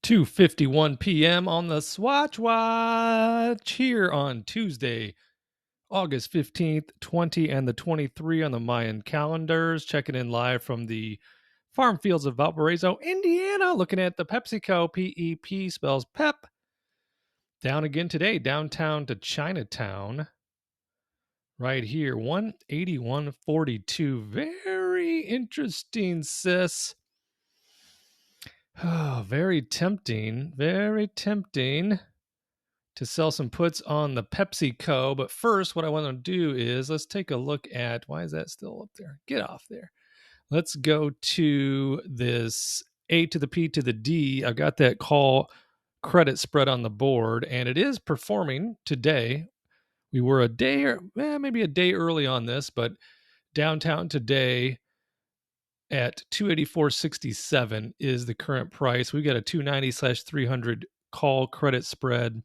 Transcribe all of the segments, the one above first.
2:51 p.m. on the Swatch Watch here on Tuesday, August 15th, 20 and the 23 on the Mayan calendars. Checking in live from the farm fields of Valparaiso, Indiana, looking at the PepsiCo PEP spells PEP. Down again today, downtown to Chinatown. Right here, 181.42. Very interesting, sis. Oh, very tempting to sell some puts on the PepsiCo. But first, what I want to do is let's take a look at, why is that still up there? Get off there. Let's go to this A to the P to the D. I've got that call credit spread on the board, and it is performing today. We were a day, or maybe a day early on this, but downtown today at 284.67 is the current price. We got a 290/300 call credit spread,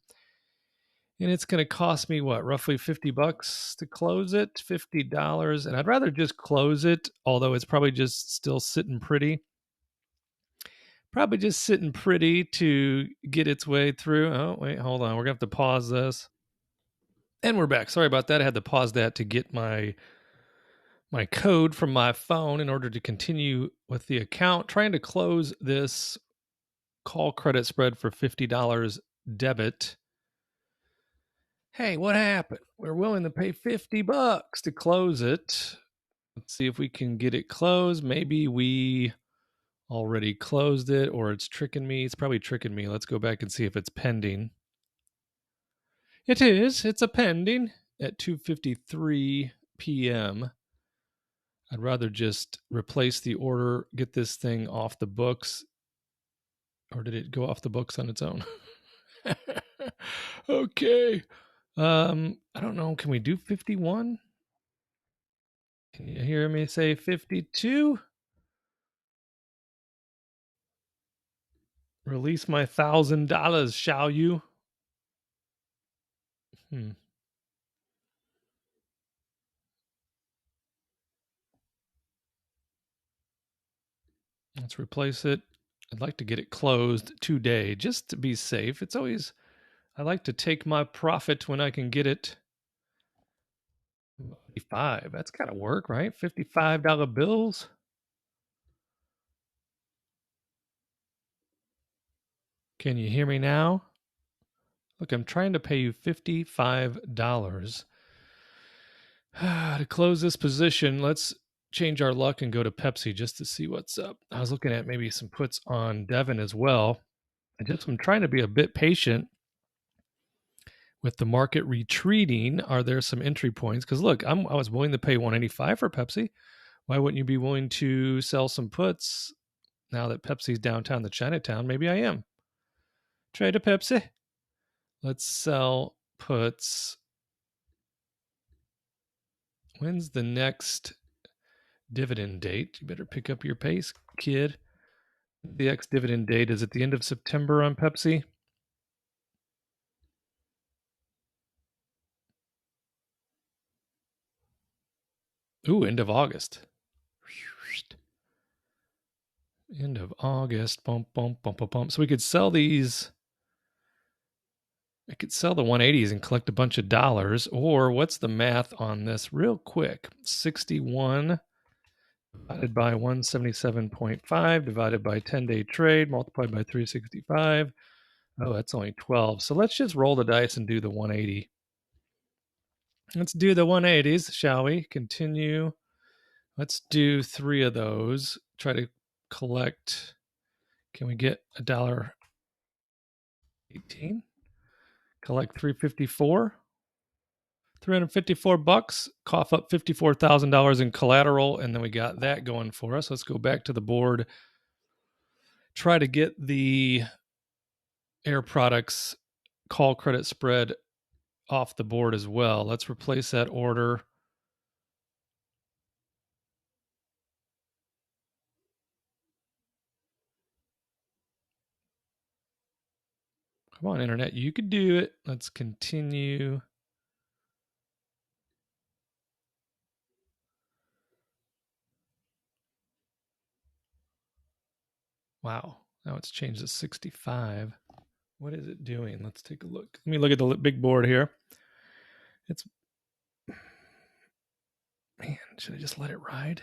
and it's going to cost me what, roughly $50 to close it, $50. And I'd rather just close it, although it's probably just still sitting pretty. Probably just sitting pretty to get its way through. Oh, wait, hold on. We're going to have to pause this. And we're back. Sorry about that. I had to pause that to get my code from my phone in order to continue with the account. Trying to close this call credit spread for $50 debit. Hey, what happened? We're willing to pay $50 to close it. Let's see if we can get it closed. Maybe we already closed it, or it's tricking me. It's probably tricking me. Let's go back and see if it's pending. It is. It's a pending at 2:53 p.m. I'd rather just replace the order, get this thing off the books. Or did it go off the books on its own? Okay. I don't know. Can we do 51? Can you hear me say 52? Release my $1,000, shall you? Let's replace it. I'd like to get it closed today just to be safe. It's always, I like to take my profit when I can get it. 55, that's got to work, right? $55 bills. Can you hear me now? Look, I'm trying to pay you $55. To close this position, let's change our luck and go to Pepsi just to see what's up. I was looking at maybe some puts on Devon as well. I'm trying to be a bit patient with the market retreating. Are there some entry points? Because look, I was willing to pay $185 for Pepsi. Why wouldn't you be willing to sell some puts now that Pepsi's downtown to Chinatown? Maybe I am. Trade a Pepsi. Let's sell puts. When's the next dividend date? You better pick up your pace, kid. The ex-dividend date is at the end of September on Pepsi. Ooh, end of August. End of August. Bump, bump, bump, bump, bump. So we could sell these. I could sell the 180s and collect a bunch of dollars. Or what's the math on this real quick? 61 divided by 177.5 divided by 10-day trade multiplied by 365. Oh, that's only 12. So let's just roll the dice and do the 180. Let's do the 180s, shall we? Continue. Let's do 3 of those. Try to collect. Can we get $1.18? Collect 354. $354. Cough up $54,000 in collateral, and then we got that going for us. Let's go back to the board. Try to get the Air Products call credit spread off the board as well. Let's replace that order. Come on, Internet. You could do it. Let's continue. Wow. Now it's changed to 65. What is it doing? Let's take a look. Let me look at the big board here. It's, man, should I just let it ride?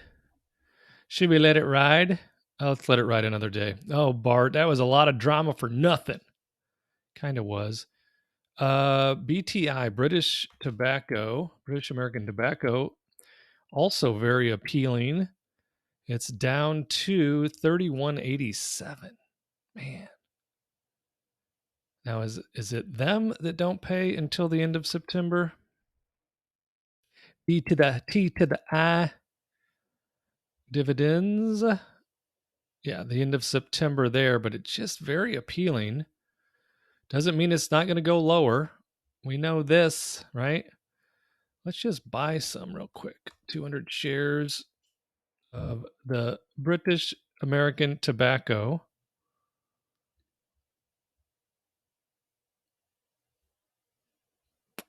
Should we let it ride? Oh, let's let it ride another day. Oh, Bart, that was a lot of drama for nothing. Kind of was. BTI, British Tobacco, British American Tobacco, also very appealing. It's down to 31.87. Man. Now, is it them that don't pay until the end of September? B to the T to the I. Dividends. Yeah, the end of September there, but it's just very appealing. Doesn't mean it's not going to go lower. We know this, right? Let's just buy some real quick. 200 shares of the British American Tobacco.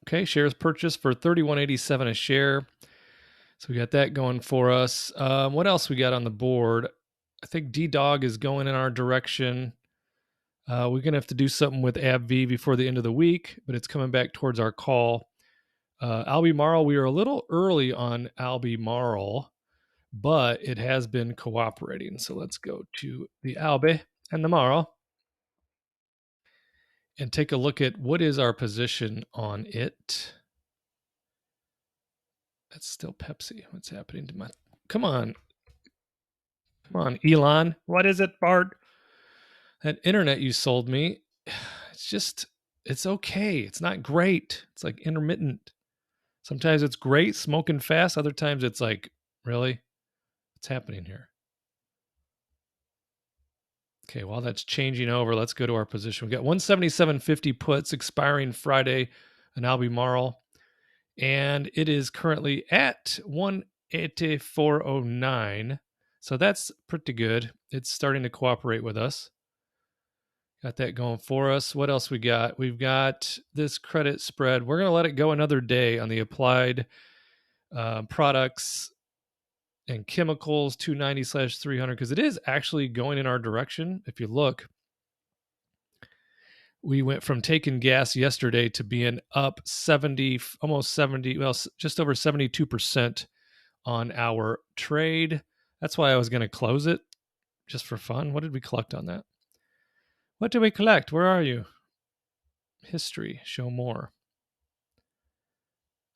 Okay, shares purchased for $31.87 a share. So we got that going for us. What else we got on the board? I think DDOG is going in our direction. We're going to have to do something with ABV before the end of the week, but it's coming back towards our call. Albemarle, we are a little early on Albemarle, but it has been cooperating. So let's go to the Albe and the Marl and take a look at what is our position on it. That's still Pepsi. What's happening to my... Come on, Elon. What is it, Bart? That internet you sold me, it's okay. It's not great. It's like intermittent. Sometimes it's great, smoking fast. Other times it's like, really? What's happening here? Okay, while that's changing over, let's go to our position. We got 177.50 puts expiring Friday in Albemarle, and it is currently at 184.09. So that's pretty good. It's starting to cooperate with us. Got that going for us. What else we got? We've got this credit spread. We're going to let it go another day on the applied products and chemicals 290/300 because it is actually going in our direction. If you look, we went from taking gas yesterday to being up 70, almost 70, well, just over 72% on our trade. That's why I was going to close it just for fun. What did we collect on that? What did we collect? Where are you? History, show more.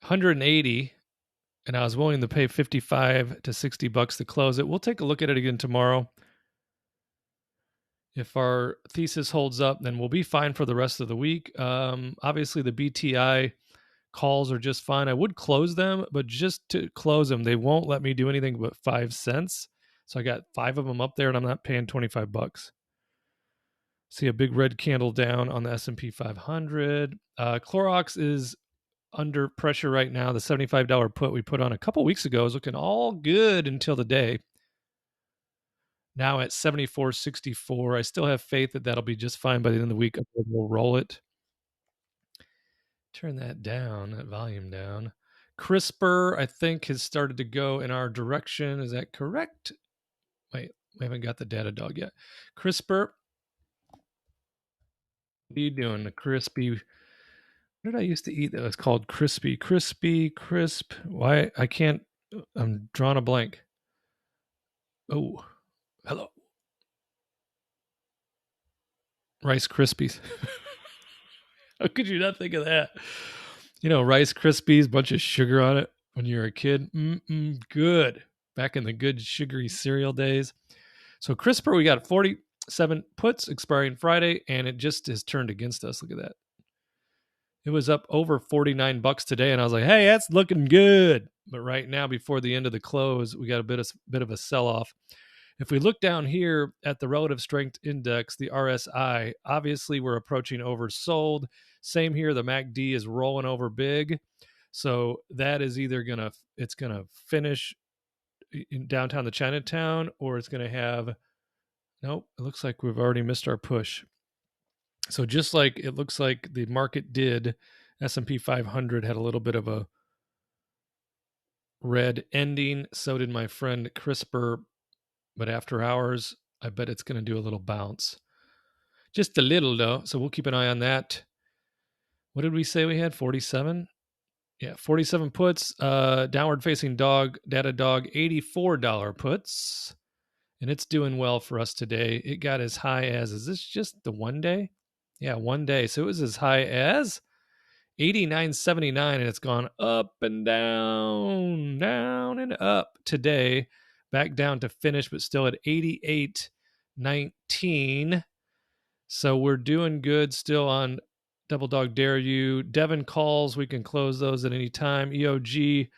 180, and I was willing to pay 55 to 60 bucks to close it. We'll take a look at it again tomorrow. If our thesis holds up, then we'll be fine for the rest of the week. Obviously, the BTI calls are just fine. I would close them, but just to close them, they won't let me do anything but 5 cents. So I got 5 of them up there, and I'm not paying 25 bucks. See a big red candle down on the S&P 500. Clorox is under pressure right now. The $75 put we put on a couple weeks ago is looking all good until the day. Now at 74.64. I still have faith that that'll be just fine by the end of the week. We'll roll it. Turn that down, that volume down. CRISPR, I think, has started to go in our direction. Is that correct? Wait, we haven't got the data dog yet. CRISPR, what are you doing? The crispy... What did I used to eat that was called crispy? Crisp. Why? I can't. I'm drawing a blank. Oh, hello. Rice Krispies. How could you not think of that? You know, Rice Krispies, bunch of sugar on it when you were a kid. Good. Back in the good sugary cereal days. So CRISPR, we got 47 puts expiring Friday, and it just has turned against us. Look at that. It was up over 49 bucks today, and I was like, hey, that's looking good. But right now, before the end of the close, we got a bit of a sell-off. If we look down here at the relative strength index, the RSI, obviously we're approaching oversold. Same here, the MACD is rolling over big. So that is either it's gonna finish in downtown the Chinatown, or it's gonna have, nope, it looks like we've already missed our push. So just like it looks like the market did, S&P 500 had a little bit of a red ending. So did my friend CRISPR. But after hours, I bet it's going to do a little bounce. Just a little though, so we'll keep an eye on that. What did we say we had? 47? Yeah, 47 puts. Downward facing dog, data dog, $84 puts. And it's doing well for us today. It got as high as, is this just the 1 day? Yeah, 1 day. So it was as high as 89.79, and it's gone up and down, down and up today. Back down to finish, but still at 88.19. So we're doing good still on Double Dog Dare You. Devin calls. We can close those at any time. EOG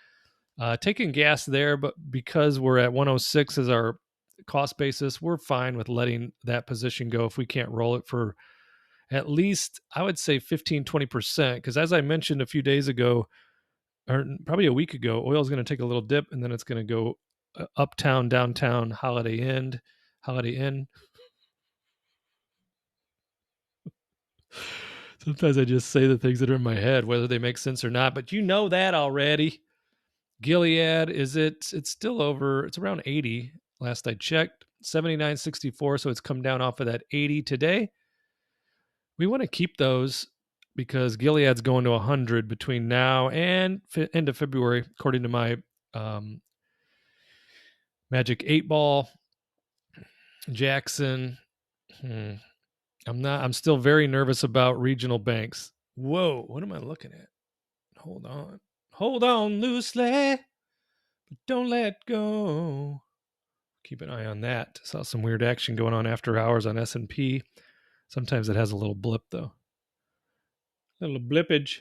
taking gas there, but because we're at 106 as our cost basis, we're fine with letting that position go if we can't roll it for at least, I would say 15, 20%. Because as I mentioned a few days ago, or probably a week ago, oil is going to take a little dip and then it's going to go uptown, downtown, Holiday Inn. Sometimes I just say the things that are in my head, whether they make sense or not, but you know that already. Gilead, it's still over, it's around 80. Last I checked, 79.64. So it's come down off of that 80 today. We want to keep those because Gilead's going to 100 between now and end of February, according to my Magic 8 Ball. Jackson. I'm still very nervous about regional banks. Whoa, what am I looking at? Hold on loosely, but don't let go. Keep an eye on that. Saw some weird action going on after hours on S&P. Sometimes it has a little blip though. A little blippage.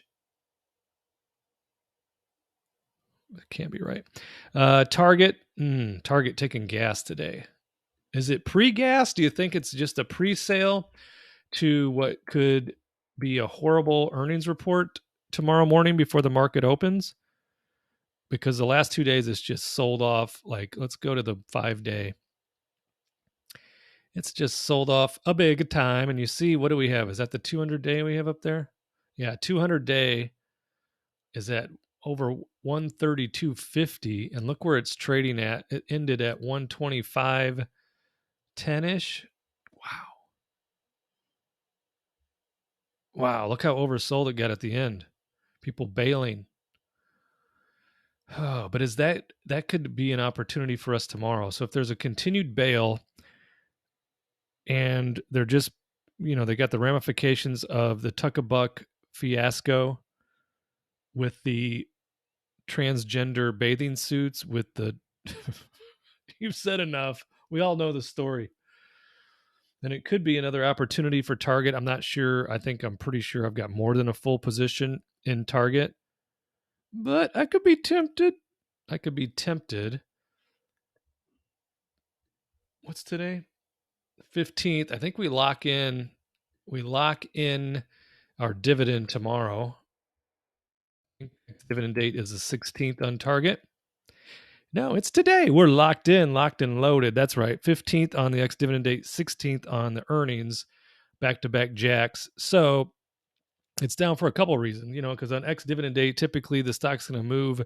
That can't be right. Target taking gas today. Is it pre-gas? Do you think it's just a pre-sale to what could be a horrible earnings report tomorrow morning before the market opens? Because the last 2 days it's just sold off. Like, let's go to the 5-day. It's just sold off a big time. And you see, what do we have? Is that the 200-day we have up there? Yeah, 200-day is at over 132.50. And look where it's trading at. It ended at 125.10-ish. Wow, look how oversold it got at the end. People bailing. Oh, but is that could be an opportunity for us tomorrow. So if there's a continued bail and they're just, they got the ramifications of the Tuck-a-Buck fiasco with the transgender bathing suits with the you've said enough. We all know the story. Then it could be another opportunity for Target. I'm not sure. I'm pretty sure I've got more than a full position in Target. But I could be tempted. What's today? 15th. I think we lock in our dividend tomorrow. Dividend date is the 16th on Target. No, it's today. We're locked and loaded. That's right. 15th on the ex-dividend date, 16th on the earnings, back-to-back jacks. So it's down for a couple of reasons, because on ex-dividend date, typically the stock's going to move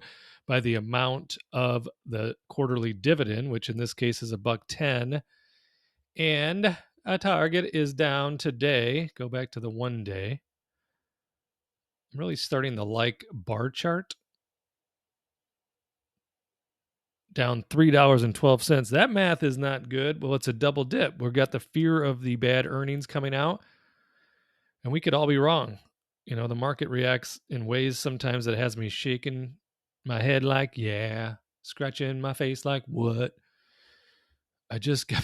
by the amount of the quarterly dividend, which in this case is $1.10. And a Target is down today. Go back to the 1 day. I'm really starting to like bar chart. Down $3.12. That math is not good. Well, it's a double dip. We've got the fear of the bad earnings coming out, and we could all be wrong. The market reacts in ways sometimes that has me shaking my head like, yeah, scratching my face like, what? I just got...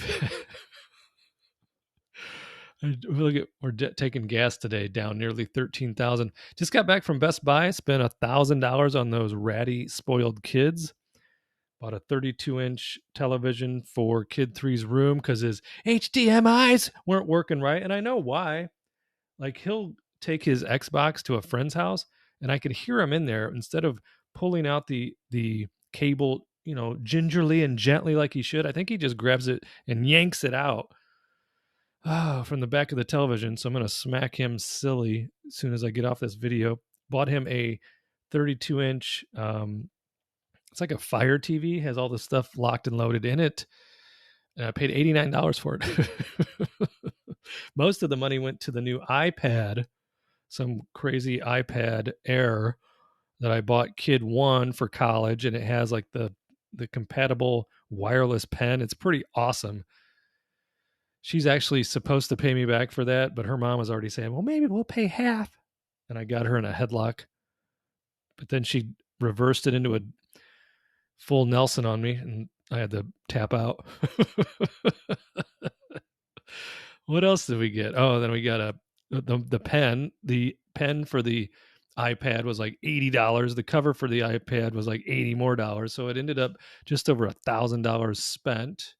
We're taking gas today, down nearly 13,000. Just got back from Best Buy, spent $1,000 on those ratty, spoiled kids. Bought a 32-inch television for Kid 3's room because his HDMIs weren't working right. And I know why. Like, he'll take his Xbox to a friend's house, and I could hear him in there. Instead of pulling out the cable, gingerly and gently like he should, I think he just grabs it and yanks it out from the back of the television. So I'm going to smack him silly as soon as I get off this video. Bought him a 32-inch... it's like a Fire TV, has all the stuff locked and loaded in it. And I paid $89 for it. Most of the money went to the new iPad, some crazy iPad Air that I bought kid one for college, and it has like the compatible wireless pen. It's pretty awesome. She's actually supposed to pay me back for that, but her mom was already saying, well, maybe we'll pay half. And I got her in a headlock. But then she reversed it into a full Nelson on me, and I had to tap out. What else did we get? Oh, then we got the pen. The pen for the iPad was like $80. The cover for the iPad was like $80 more. So it ended up just over $1,000 spent,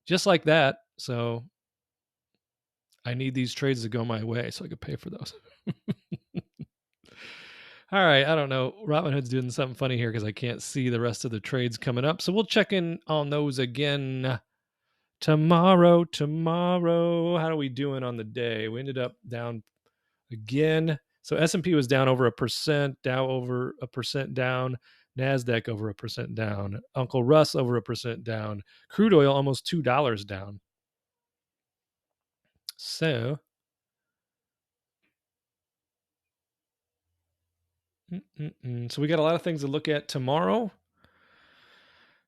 just like that. So I need these trades to go my way so I could pay for those. All right, I don't know. Robinhood's doing something funny here because I can't see the rest of the trades coming up. So we'll check in on those again tomorrow. How are we doing on the day? We ended up down again. So S&P was down over 1%, Dow over 1% down, NASDAQ over 1% down, Uncle Russ over 1% down, crude oil almost $2 down. So we got a lot of things to look at tomorrow.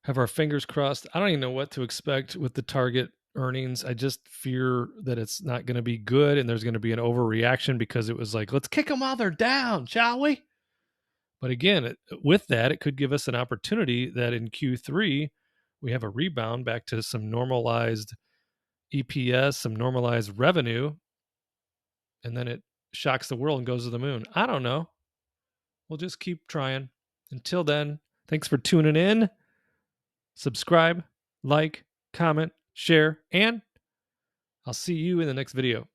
Have our fingers crossed. I don't even know what to expect with the Target earnings. I just fear that it's not going to be good and there's going to be an overreaction because it was like, let's kick them while they're down, shall we? But again, with that, it could give us an opportunity that in Q3, we have a rebound back to some normalized EPS, some normalized revenue, and then it shocks the world and goes to the moon. I don't know. We'll just keep trying. Until then, thanks for tuning in. Subscribe, like, comment, share, and I'll see you in the next video.